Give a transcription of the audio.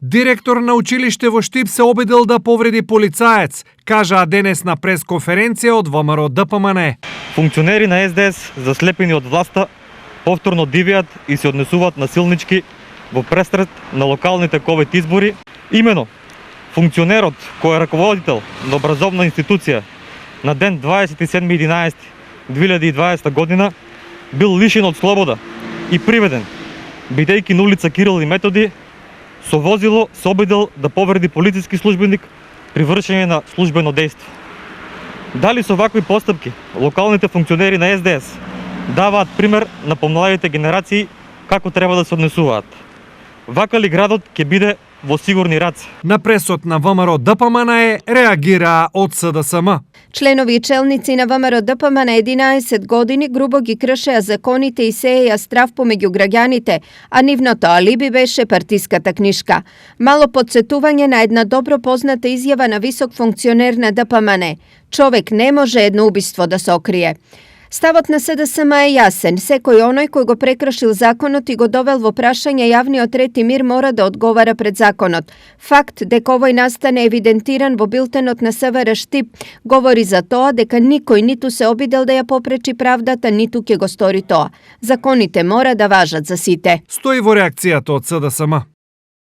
Директор на училиште во Штип се обидел да повреди полицаец, кажаа денес на пресконференција од ВМРО ДПМН. Функционери на СДС, заслепени од власта, повторно дивијат и се однесуваат насилнички во пресред на локалните ковид избори. Имено, функционерот кој е раководител на образовна институција на ден 27.11.2020 година бил лишен од слобода и приведен, бидејќи на улица Кирил и Методи со возило се обидел да повреди полициски службеник при вршење на службено дејство. Дали со вакви постапки локалните функционери на СДС даваат пример на помладите генерации како треба да се однесуваат? Вака ли градот ќе биде во сигурни раце? На пресот на ВМРО ДПМН реагираа од СДСМ. Членови и челници на ВМРО ДПМН 11 години грубо ги кршеа законите и сееја страв помеѓу граѓаните, а нивното алиби беше партиската книшка. Мало подсетување на една добро позната изјава на висок функционер на ДПМН. Човек не може едно убиство да се окрие. Ставот на СДСМ е јасен. Секој оној кој го прекршил законот и го довел во прашање јавниот ред и мир мора да одговара пред законот. Факт дека овој настане евидентиран во билтенот на СВР Штип говори за тоа дека никој ниту се обидел да ја попречи правдата, ниту ќе го стори тоа. Законите мора да важат за сите. Стои во реакцијата од СДСМ.